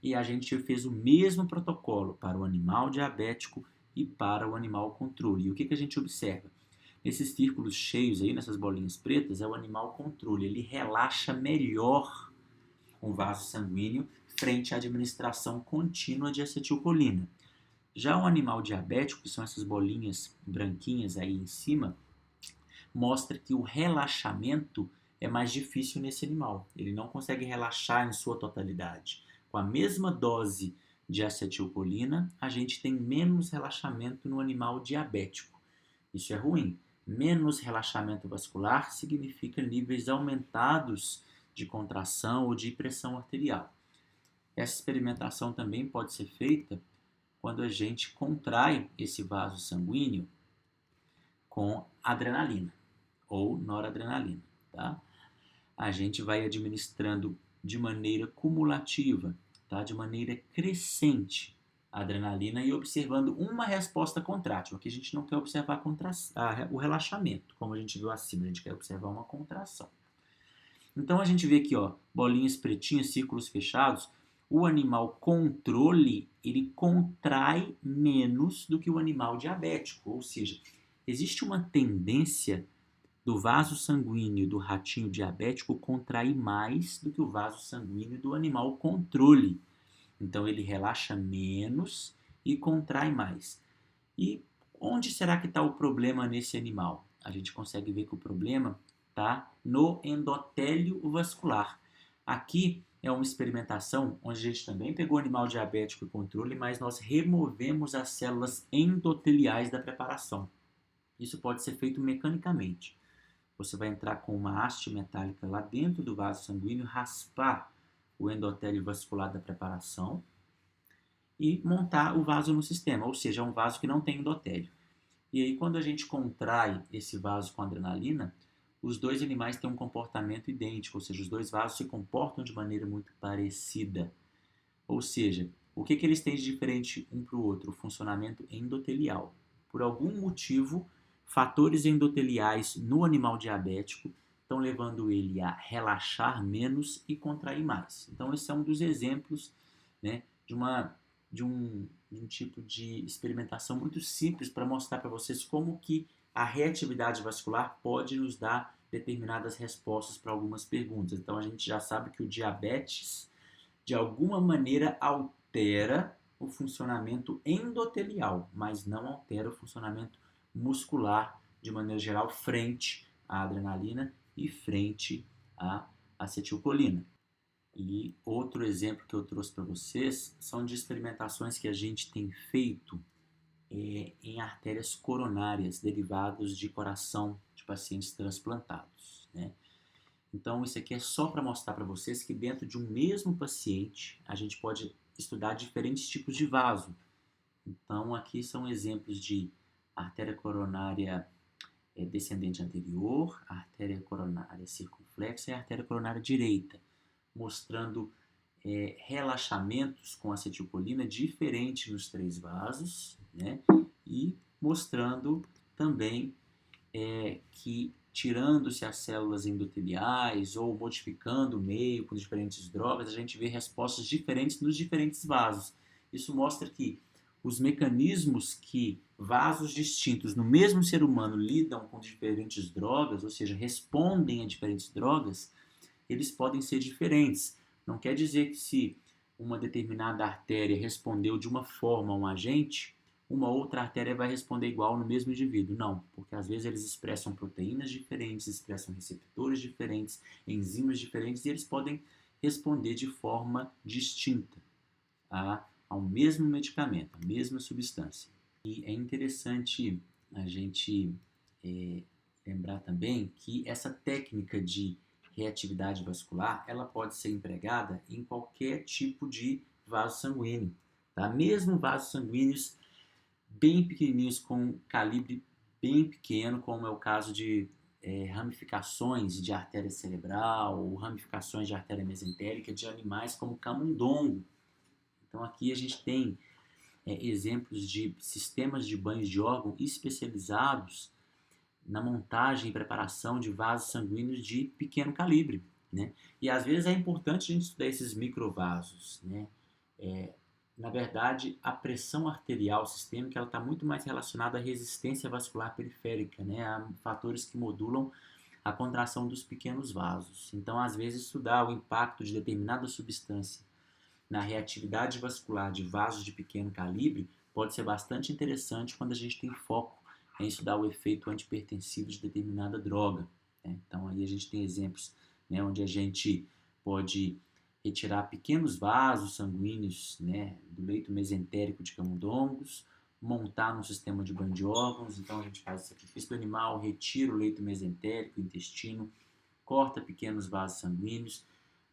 E a gente fez o mesmo protocolo para o animal diabético e para o animal controle. E o que a gente observa? Nesses círculos cheios aí, nessas bolinhas pretas, é o animal controle. Ele relaxa melhor o vaso sanguíneo frente à administração contínua de acetilcolina. Já o animal diabético, que são essas bolinhas branquinhas aí em cima, mostra que o relaxamento é mais difícil nesse animal. Ele não consegue relaxar em sua totalidade. Com a mesma dose de acetilcolina, a gente tem menos relaxamento no animal diabético. Isso é ruim. Menos relaxamento vascular significa níveis aumentados de contração ou de pressão arterial. Essa experimentação também pode ser feita quando a gente contrai esse vaso sanguíneo com adrenalina ou noradrenalina, tá? A gente vai administrando de maneira cumulativa, tá? De maneira crescente a adrenalina e observando uma resposta contrátil. Aqui a gente não quer observar o relaxamento, como a gente viu acima, a gente quer observar uma contração. Então a gente vê aqui, ó, bolinhas pretinhas, círculos fechados, o animal controle, ele contrai menos do que o animal diabético, ou seja, existe uma tendência do vaso sanguíneo do ratinho diabético contrair mais do que o vaso sanguíneo do animal controle. Então ele relaxa menos e contrai mais. E onde será que está o problema nesse animal? A gente consegue ver que o problema está no endotélio vascular. Aqui é uma experimentação onde a gente também pegou o animal diabético e controle, mas nós removemos as células endoteliais da preparação. Isso pode ser feito mecanicamente. Você vai entrar com uma haste metálica lá dentro do vaso sanguíneo, raspar o endotélio vascular da preparação e montar o vaso no sistema, ou seja, é um vaso que não tem endotélio. E aí, quando a gente contrai esse vaso com adrenalina, os dois animais têm um comportamento idêntico, ou seja, os dois vasos se comportam de maneira muito parecida. Ou seja, o que eles têm de diferente um para o outro? O funcionamento endotelial. Por algum motivo, fatores endoteliais no animal diabético estão levando ele a relaxar menos e contrair mais. Então, esse é um dos exemplos, né, de um tipo de experimentação muito simples para mostrar para vocês como que a reatividade vascular pode nos dar determinadas respostas para algumas perguntas. Então, a gente já sabe que o diabetes, de alguma maneira, altera o funcionamento endotelial, mas não altera o funcionamento muscular, de maneira geral, frente à adrenalina e frente à acetilcolina. E outro exemplo que eu trouxe para vocês são de experimentações que a gente tem feito em artérias coronárias derivados de coração de pacientes transplantados, né? Então, isso aqui é só para mostrar para vocês que dentro de um mesmo paciente, a gente pode estudar diferentes tipos de vaso. Então, aqui são exemplos de artéria coronária descendente anterior, artéria coronária circunflexa e artéria coronária direita, mostrando relaxamentos com acetilcolina diferente nos três vasos, né? E mostrando também que tirando-se as células endoteliais ou modificando o meio com diferentes drogas, a gente vê respostas diferentes nos diferentes vasos. Isso mostra que os mecanismos que vasos distintos no mesmo ser humano lidam com diferentes drogas, ou seja, respondem a diferentes drogas, eles podem ser diferentes. Não quer dizer que se uma determinada artéria respondeu de uma forma a um agente, uma outra artéria vai responder igual no mesmo indivíduo. Não, porque às vezes eles expressam proteínas diferentes, expressam receptores diferentes, enzimas diferentes, e eles podem responder de forma distinta ao mesmo medicamento, à mesma substância. E é interessante a gente lembrar também que essa técnica de reatividade vascular, ela pode ser empregada em qualquer tipo de vaso sanguíneo, tá? Mesmo vasos sanguíneos bem pequenininhos, com calibre bem pequeno, como é o caso de ramificações de artéria cerebral ou ramificações de artéria mesentérica de animais como camundongo. Então aqui a gente tem exemplos de sistemas de banhos de órgão especializados na montagem e preparação de vasos sanguíneos de pequeno calibre, né? E às vezes é importante a gente estudar esses microvasos, né? Na verdade, a pressão arterial sistêmica está muito mais relacionada à resistência vascular periférica, né? A fatores que modulam a contração dos pequenos vasos. Então, às vezes, estudar o impacto de determinada substância na reatividade vascular de vasos de pequeno calibre pode ser bastante interessante quando a gente tem foco em estudar o efeito antipertensivo de determinada droga, né? Então aí a gente tem exemplos, né, onde a gente pode retirar pequenos vasos sanguíneos, né, do leito mesentérico de camundongos, montar no sistema de banho de órgãos. Então a gente faz o sacrifício do animal, retira o leito mesentérico, o intestino, corta pequenos vasos sanguíneos.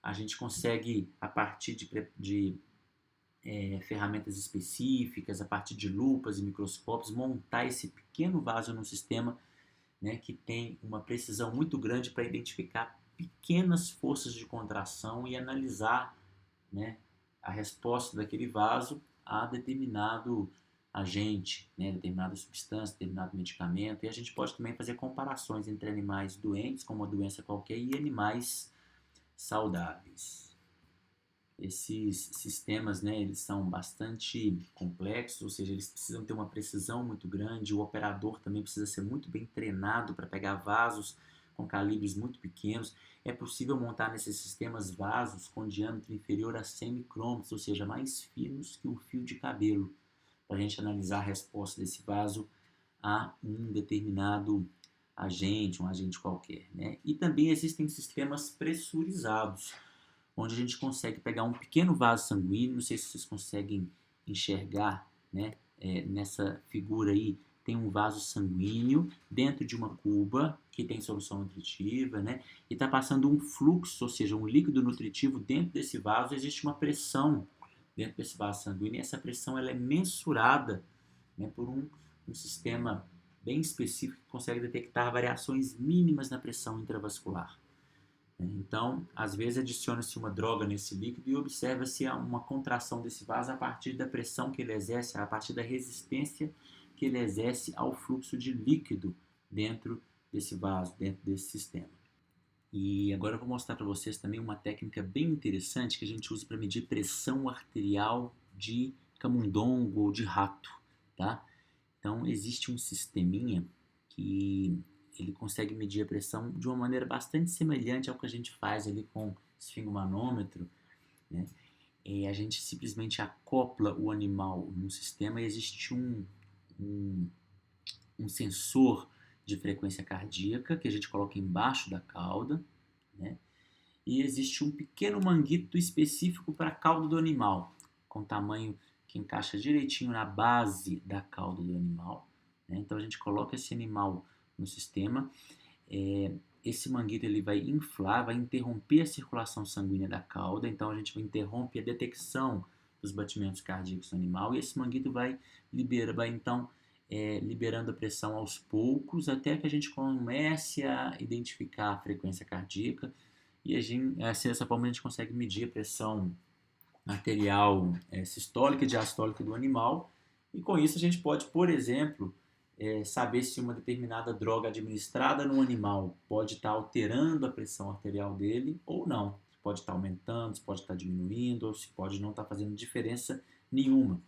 A gente consegue, a partir de ferramentas específicas, a partir de lupas e microscópios, montar esse pequeno vaso no sistema, né, que tem uma precisão muito grande para identificar pequenas forças de contração e analisar, né, a resposta daquele vaso a determinado agente, né, determinada substância, determinado medicamento. E a gente pode também fazer comparações entre animais doentes, com uma doença qualquer, e animais saudáveis. Esses sistemas, né, eles são bastante complexos, ou seja, eles precisam ter uma precisão muito grande. O operador também precisa ser muito bem treinado para pegar vasos com calibres muito pequenos. É possível montar nesses sistemas vasos com diâmetro inferior a 100 micrômetros, ou seja, mais finos que um fio de cabelo, para a gente analisar a resposta desse vaso a um determinado agente, um agente qualquer, né? E também existem sistemas pressurizados, onde a gente consegue pegar um pequeno vaso sanguíneo. Não sei se vocês conseguem enxergar, né? Nessa figura aí tem um vaso sanguíneo dentro de uma cuba que tem solução nutritiva, né? E está passando um fluxo, ou seja, um líquido nutritivo dentro desse vaso. Existe uma pressão dentro desse vaso sanguíneo, e essa pressão ela é mensurada, né, por um sistema bem específico que consegue detectar variações mínimas na pressão intravascular. Então, às vezes adiciona-se uma droga nesse líquido e observa-se uma contração desse vaso a partir da pressão que ele exerce, a partir da resistência que ele exerce ao fluxo de líquido dentro desse vaso, dentro desse sistema. E agora eu vou mostrar para vocês também uma técnica bem interessante que a gente usa para medir pressão arterial de camundongo ou de rato, tá? Então, existe um sisteminha que ele consegue medir a pressão de uma maneira bastante semelhante ao que a gente faz ali com o esfingmanômetro, né? A gente simplesmente acopla o animal no sistema e existe um, um sensor de frequência cardíaca que a gente coloca embaixo da cauda, né? E existe um pequeno manguito específico para a cauda do animal, com tamanho que encaixa direitinho na base da cauda do animal, né? Então a gente coloca esse animal no sistema, esse manguito ele vai inflar, vai interromper a circulação sanguínea da cauda, então a gente interrompe a detecção dos batimentos cardíacos do animal, e esse manguito vai então liberando a pressão aos poucos, até que a gente comece a identificar a frequência cardíaca, e assim, dessa forma a gente consegue medir a pressão arterial sistólica e diastólica do animal, e com isso a gente pode, por exemplo, saber se uma determinada droga administrada no animal pode estar alterando a pressão arterial dele ou não. Se pode estar aumentando, se pode estar diminuindo, ou se pode não estar fazendo diferença nenhuma.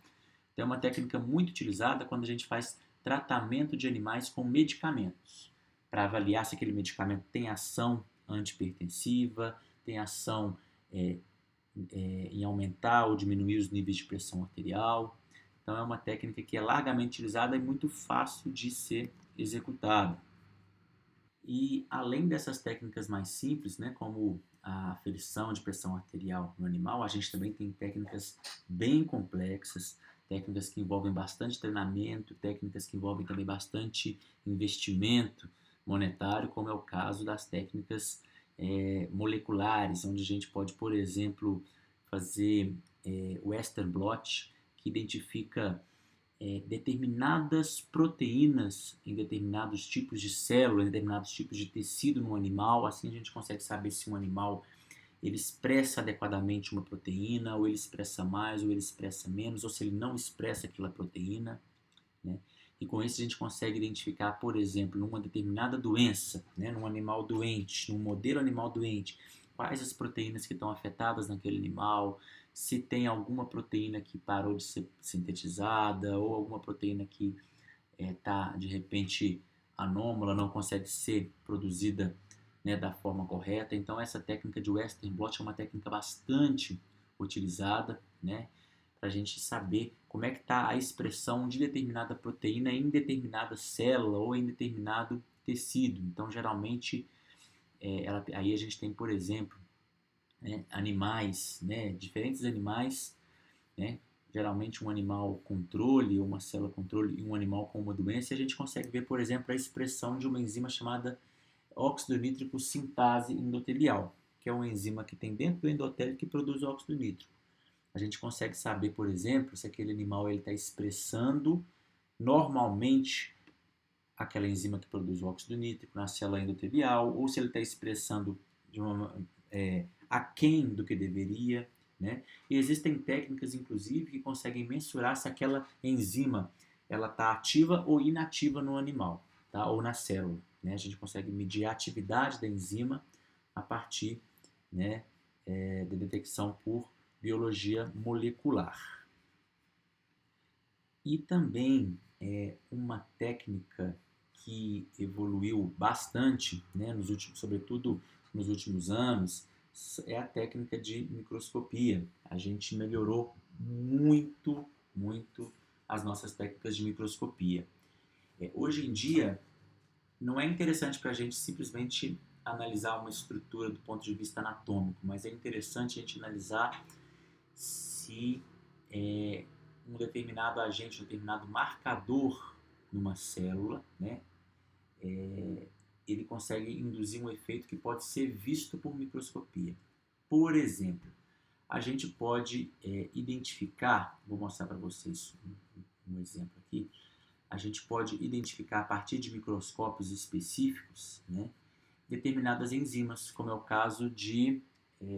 Então é uma técnica muito utilizada quando a gente faz tratamento de animais com medicamentos, para avaliar se aquele medicamento tem ação antipertensiva, tem ação em aumentar ou diminuir os níveis de pressão arterial. Então é uma técnica que é largamente utilizada e muito fácil de ser executada. E além dessas técnicas mais simples, né, como a aferição de pressão arterial no animal, a gente também tem técnicas bem complexas, técnicas que envolvem bastante treinamento, técnicas que envolvem também bastante investimento monetário, como é o caso das técnicas moleculares, onde a gente pode, por exemplo, fazer Western blot, que identifica determinadas proteínas em determinados tipos de célula, em determinados tipos de tecido no animal. Assim a gente consegue saber se um animal ele expressa adequadamente uma proteína, ou ele expressa mais, ou ele expressa menos, ou se ele não expressa aquela proteína, né? E com isso a gente consegue identificar, por exemplo, numa determinada doença, né, num animal doente, num modelo animal doente, quais as proteínas que estão afetadas naquele animal, se tem alguma proteína que parou de ser sintetizada, ou alguma proteína que está, de repente, anômala, não consegue ser produzida, né, da forma correta. Então essa técnica de Western blot é uma técnica bastante utilizada, né, para a gente saber como é que está a expressão de determinada proteína em determinada célula ou em determinado tecido. Então, geralmente, aí a gente tem, por exemplo, né, animais, né, diferentes animais, né, geralmente um animal controle, ou uma célula controle, e um animal com uma doença, e a gente consegue ver, por exemplo, a expressão de uma enzima chamada óxido nítrico sintase endotelial, que é uma enzima que tem dentro do endotélio que produz óxido nítrico. A gente consegue saber, por exemplo, se aquele animal está expressando normalmente aquela enzima que produz o óxido nítrico na célula endotelial, ou se ele está expressando de uma, aquém do que deveria, né? E existem técnicas, inclusive, que conseguem mensurar se aquela enzima ela está ativa ou inativa no animal, tá? Ou na célula, né? A gente consegue medir a atividade da enzima a partir, né, da detecção por biologia molecular. E também uma técnica que evoluiu bastante, né, sobretudo nos últimos anos, é a técnica de microscopia. A gente melhorou muito, muito as nossas técnicas de microscopia. Hoje em dia, não é interessante para a gente simplesmente analisar uma estrutura do ponto de vista anatômico, mas é interessante a gente analisar se um determinado agente, um determinado marcador numa célula, né, ele consegue induzir um efeito que pode ser visto por microscopia. Por exemplo, a gente pode identificar, vou mostrar para vocês um exemplo aqui, a gente pode identificar a partir de microscópios específicos, né, determinadas enzimas, como é o caso de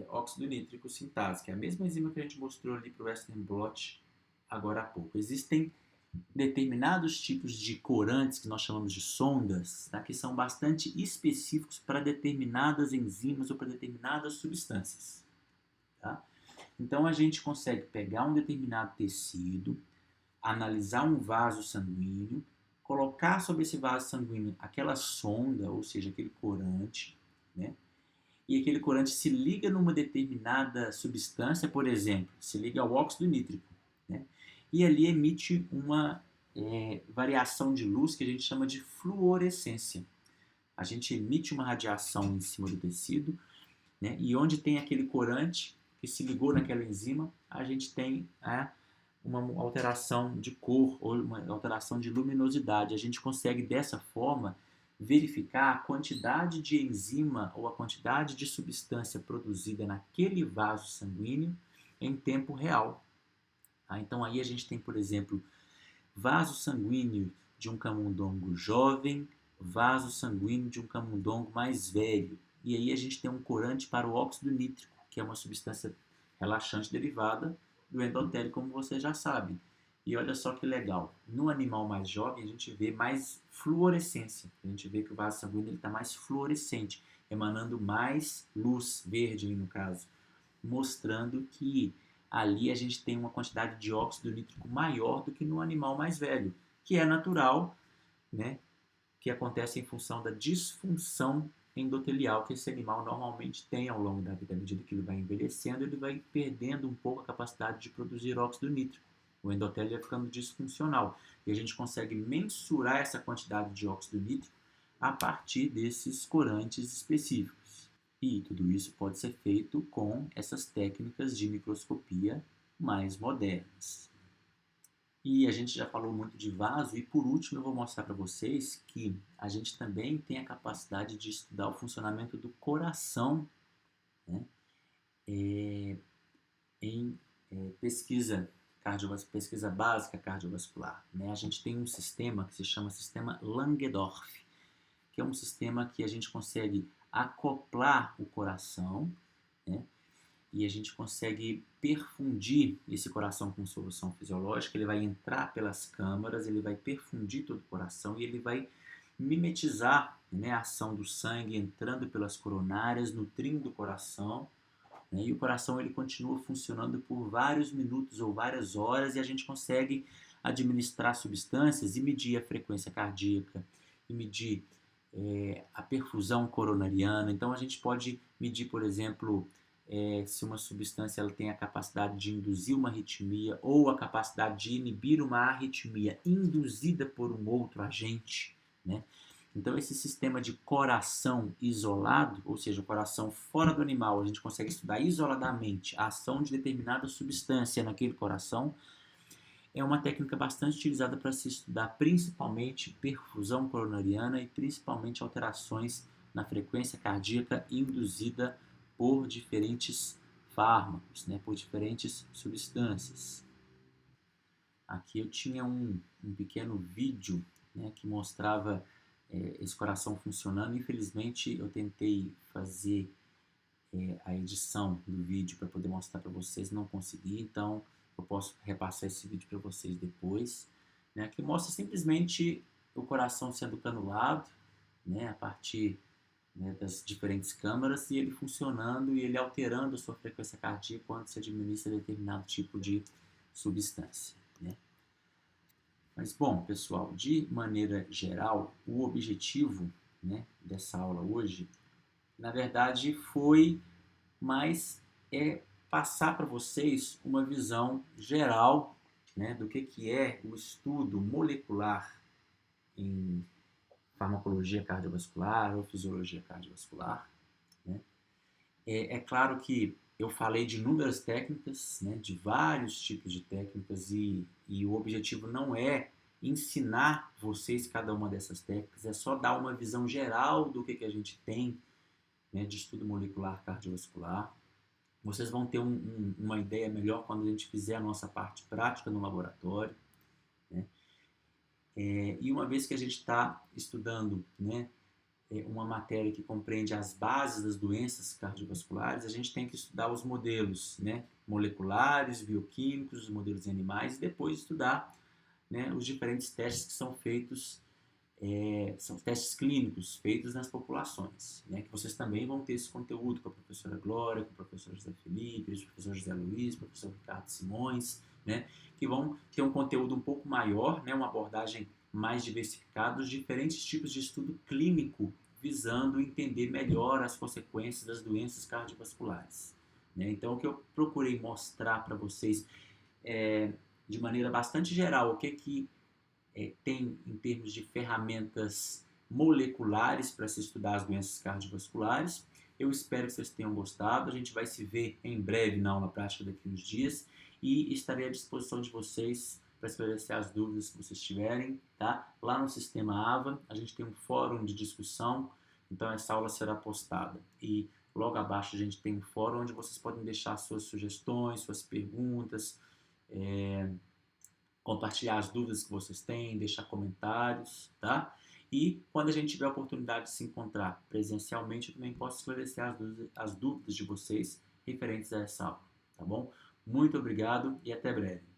óxido nítrico sintase, que é a mesma enzima que a gente mostrou ali para o Western blot agora há pouco. Existem determinados tipos de corantes que nós chamamos de sondas, tá, que são bastante específicos para determinadas enzimas ou para determinadas substâncias. Tá? Então a gente consegue pegar um determinado tecido, analisar um vaso sanguíneo, colocar sobre esse vaso sanguíneo aquela sonda, ou seja, aquele corante, né? E aquele corante se liga numa determinada substância, por exemplo, se liga ao óxido nítrico, né? E ali emite uma variação de luz que a gente chama de fluorescência. A gente emite uma radiação em cima do tecido, né? E onde tem aquele corante que se ligou naquela enzima, a gente tem uma alteração de cor ou uma alteração de luminosidade. A gente consegue dessa forma verificar a quantidade de enzima ou a quantidade de substância produzida naquele vaso sanguíneo em tempo real. Tá? Então aí a gente tem, por exemplo, vaso sanguíneo de um camundongo jovem, vaso sanguíneo de um camundongo mais velho. E aí a gente tem um corante para o óxido nítrico, que é uma substância relaxante derivada do endotélio, como você já sabe. E olha só que legal, no animal mais jovem a gente vê mais fluorescência, a gente vê que o vaso sanguíneo está mais fluorescente, emanando mais luz verde no caso, mostrando que ali a gente tem uma quantidade de óxido nítrico maior do que no animal mais velho, que é natural, né, que acontece em função da disfunção endotelial que esse animal normalmente tem ao longo da vida. À medida que ele vai envelhecendo, ele vai perdendo um pouco a capacidade de produzir óxido nítrico. O endotélio vai ficando disfuncional. E a gente consegue mensurar essa quantidade de óxido nítrico a partir desses corantes específicos. E tudo isso pode ser feito com essas técnicas de microscopia mais modernas. E a gente já falou muito de vaso, e por último eu vou mostrar para vocês que a gente também tem a capacidade de estudar o funcionamento do coração, né, em pesquisa básica cardiovascular. Né? A gente tem um sistema que se chama sistema Langendorf, que é um sistema que a gente consegue acoplar o coração, né? E a gente consegue perfundir esse coração com solução fisiológica. Ele vai entrar pelas câmaras, ele vai perfundir todo o coração e ele vai mimetizar, né, a ação do sangue entrando pelas coronárias, nutrindo o coração, né, e o coração ele continua funcionando por vários minutos ou várias horas, e a gente consegue administrar substâncias e medir a frequência cardíaca, e medir a perfusão coronariana. Então a gente pode medir, por exemplo, se uma substância ela tem a capacidade de induzir uma arritmia ou a capacidade de inibir uma arritmia induzida por um outro agente, né? Então, esse sistema de coração isolado, ou seja, o coração fora do animal, a gente consegue estudar isoladamente a ação de determinada substância naquele coração, é uma técnica bastante utilizada para se estudar principalmente perfusão coronariana e principalmente alterações na frequência cardíaca induzida por diferentes fármacos, né, por diferentes substâncias. Aqui eu tinha um pequeno vídeo, né, que mostrava esse coração funcionando. Infelizmente eu tentei fazer a edição do vídeo para poder mostrar para vocês, não consegui, então eu posso repassar esse vídeo para vocês depois, né, que mostra simplesmente o coração sendo canulado, né, a partir, né, das diferentes câmaras, e ele funcionando e ele alterando a sua frequência cardíaca quando se administra determinado tipo de substância, né. Mas, bom, pessoal, de maneira geral, o objetivo, né, dessa aula hoje, na verdade, foi mais passar para vocês uma visão geral, né, do que é o estudo molecular em farmacologia cardiovascular ou fisiologia cardiovascular, né. É claro que eu falei de inúmeras técnicas, né, de vários tipos de técnicas, e o objetivo não é ensinar vocês cada uma dessas técnicas, é só dar uma visão geral do que a gente tem, né, de estudo molecular cardiovascular. Vocês vão ter uma ideia melhor quando a gente fizer a nossa parte prática no laboratório, né? E uma vez que a gente está estudando, né, uma matéria que compreende as bases das doenças cardiovasculares, a gente tem que estudar os modelos, né, moleculares, bioquímicos, os modelos em animais, e depois estudar, né, os diferentes testes que são feitos, são testes clínicos feitos nas populações, né, que vocês também vão ter esse conteúdo com a professora Glória, com o professor José Felipe, o professor José Luiz, o professor Ricardo Simões, né, que vão ter um conteúdo um pouco maior, né, uma abordagem mais diversificada dos diferentes tipos de estudo clínico, visando entender melhor as consequências das doenças cardiovasculares, né. Então, o que eu procurei mostrar para vocês de maneira bastante geral, o que tem em termos de ferramentas moleculares para se estudar as doenças cardiovasculares. Eu espero que vocês tenham gostado. A gente vai se ver em breve na aula prática daqui uns dias e estarei à disposição de vocês para esclarecer as dúvidas que vocês tiverem, tá? Lá no Sistema AVA a gente tem um fórum de discussão, então essa aula será postada. E logo abaixo a gente tem um fórum onde vocês podem deixar suas sugestões, suas perguntas, compartilhar as dúvidas que vocês têm, deixar comentários, tá? E quando a gente tiver a oportunidade de se encontrar presencialmente, eu também posso esclarecer as dúvidas de vocês referentes a essa aula, tá bom? Muito obrigado e até breve.